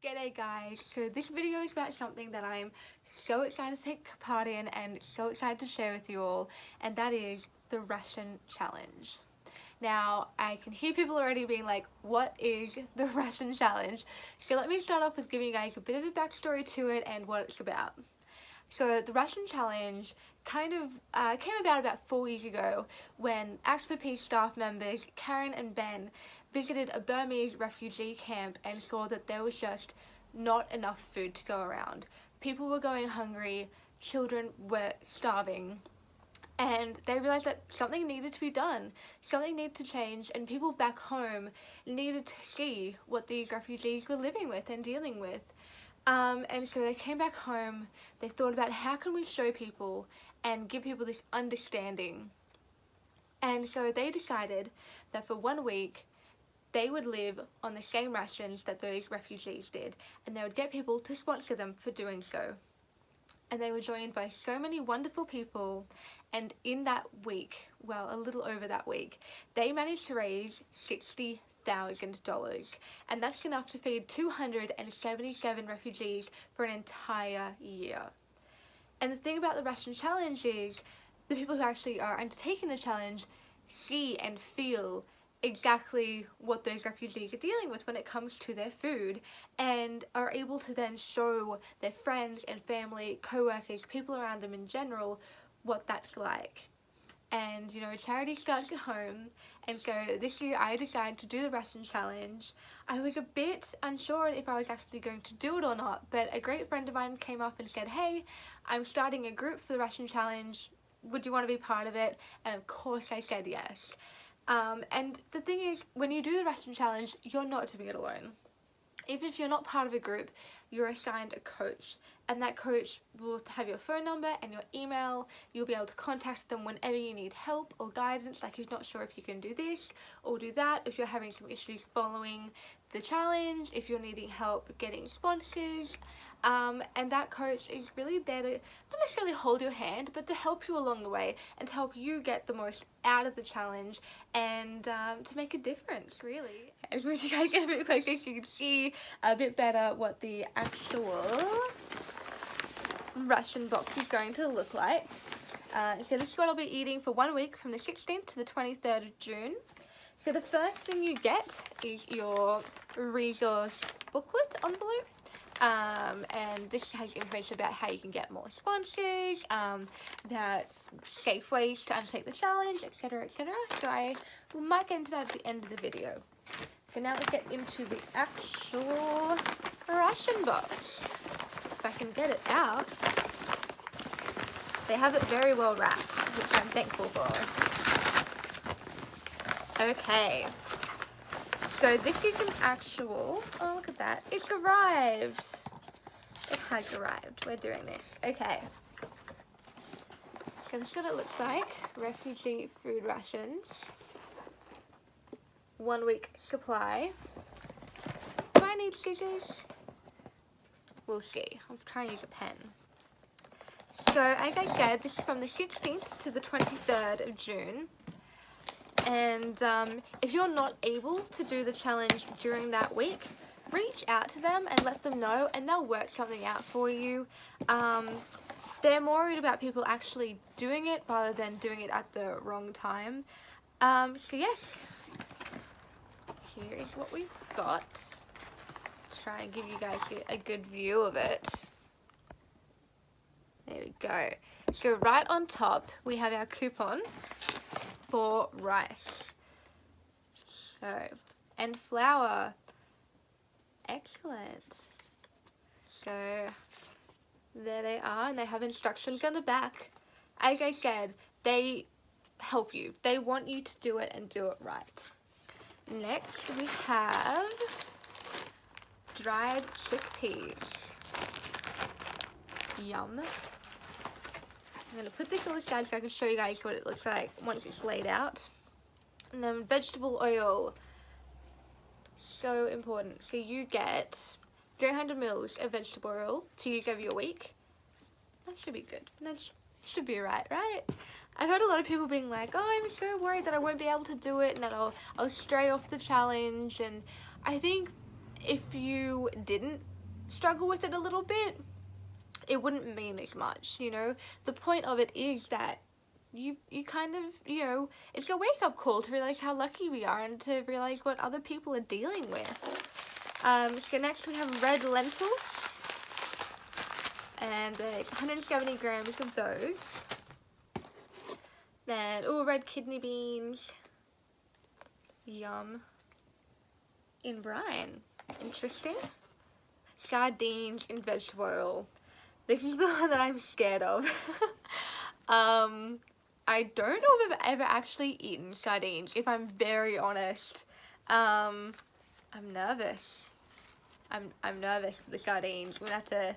G'day guys, so this video is about something that I'm so excited to take part in and so excited to share with you all, and that is the Ration challenge. Now, I can hear people already being like, what is the Ration challenge? So let me start off with giving you guys a bit of a backstory to it and what it's about. So the Ration challenge kind of came about 4 years ago when Act for Peace staff members Karen and Ben visited a Burmese refugee camp and saw that there was just not enough food to go around. People were going hungry, children were starving, and they realized that something needed to be done, something needed to change, and people back home needed to see what these refugees were living with and dealing with. And so they came back home, they thought about how can we show people and give people this understanding. And so they decided that for 1 week, they would live on the same rations that those refugees did, and they would get people to sponsor them for doing so. And they were joined by so many wonderful people, and in that week, well, a little over that week, they managed to raise $60,000, and that's enough to feed 277 refugees for an entire year. And the thing about the Ration challenge is the people who actually are undertaking the challenge see and feel exactly what those refugees are dealing with when it comes to their food, and are able to then show their friends and family, co-workers, people around them in general, what that's like. And you know, charity starts at home, and so this year I decided to do the Ration challenge. I was a bit unsure if I was actually going to do it or not, but a great friend of mine came up and said, hey, I'm starting a group for the Ration challenge, would you want to be part of it? And of course I said yes. And the thing is, when you do the Ration challenge, you're not doing it alone. Even if you're not part of a group, you're assigned a coach, and that coach will have your phone number and your email. You'll be able to contact them whenever you need help or guidance, like you're not sure if you can do this or do that, if you're having some issues following the challenge, if you're needing help getting sponsors. And that coach is really there to not necessarily hold your hand, but to help you along the way and to help you get the most out of the challenge and to make a difference, really. As we move you guys in a bit closer so you can see a bit better what the actual Ration box is going to look like. So this is what I'll be eating for 1 week from the 16th to the 23rd of June. So the first thing you get is your resource booklet envelope. And this has information about how you can get more sponsors, about safe ways to undertake the challenge, etc, etc. So I might get into that at the end of the video. So now let's get into the actual Ration box. If I can get it out. They have it very well wrapped, which I'm thankful for. Okay. So this is an actual, oh look at that, it's arrived. It has arrived, we're doing this. Okay. So this is what it looks like, refugee food rations. 1 week supply. Do I need scissors? We'll see, I'll try and use a pen. So as I said, this is from the 16th to the 23rd of June. And if you're not able to do the challenge during that week, reach out to them and let them know, and they'll work something out for you. They're more worried about people actually doing it rather than doing it at the wrong time. So yes, here is what we've got. Try and give you guys a good view of it. There we go. So right on top we have our coupon for rice, so, and flour. Excellent. So there they are, and they have instructions on the back. As I said, they help you, they want you to do it and do it right. Next we have dried chickpeas. Yum. I'm going to put this on the side so I can show you guys what it looks like once it's laid out. And then vegetable oil. So important. So you get 300 mils of vegetable oil to use over your week. That should be good. That should be right? I've heard a lot of people being like, oh, I'm so worried that I won't be able to do it and that I'll stray off the challenge. And I think if you didn't struggle with it a little bit, it wouldn't mean as much, you know. The point of it is that you kind of, you know, it's a wake-up call to realize how lucky we are and to realize what other people are dealing with. So next we have red lentils, and there's 170 grams of those. Then, red kidney beans, yum, in brine, interesting. Sardines in vegetable oil. This is the one that I'm scared of. I don't know if I've ever actually eaten sardines, if I'm very honest. I'm nervous. I'm nervous for the sardines. I'm gonna have to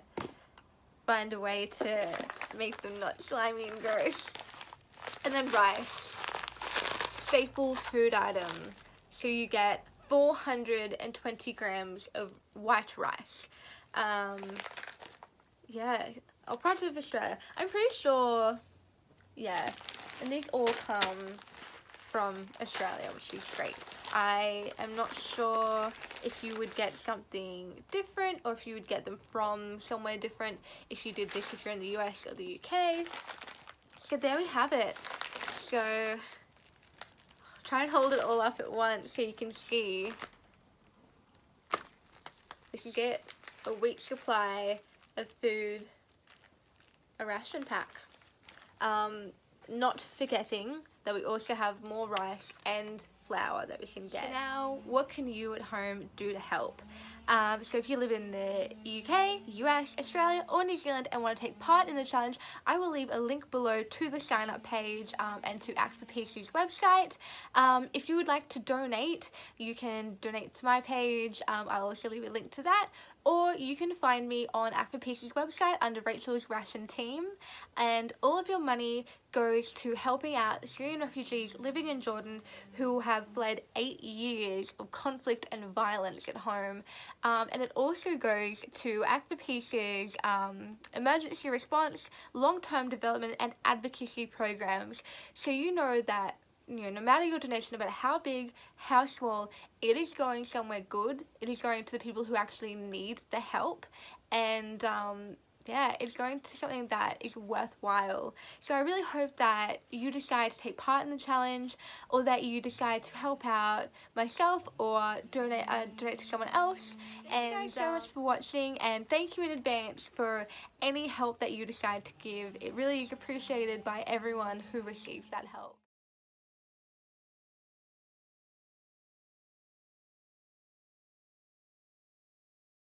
find a way to make them not slimy and gross. And then rice, staple food item. So you get 420 grams of white rice. Yeah, I'll product of Australia. I'm pretty sure, yeah, and these all come from Australia, which is great. I am not sure if you would get something different or if you would get them from somewhere different if you did this if you're in the US or the UK. So there we have it. So try and hold it all up at once so you can see. This is it, a week's supply of food, a ration pack. Not forgetting that we also have more rice and flour that we can get. So now, what can you at home do to help? So if you live in the UK, US, Australia or New Zealand and want to take part in the challenge, I will leave a link below to the sign up page and to Act for Peace's website. If you would like to donate, you can donate to my page. I'll also leave a link to that. Or you can find me on Act for Peace's website under Rachel's Ration Team, and all of your money goes to helping out Syrian refugees living in Jordan who have fled 8 years of conflict and violence at home. And it also goes to Act for Peace's emergency response, long-term development and advocacy programs. So you know that, you know, no matter your donation, no matter how big, how small, it is going somewhere good. It is going to the people who actually need the help, and yeah, it's going to something that is worthwhile. So I really hope that you decide to take part in the challenge, or that you decide to help out myself or donate to someone else. And thank you guys so much for watching, and thank you in advance for any help that you decide to give. It really is appreciated by everyone who receives that help.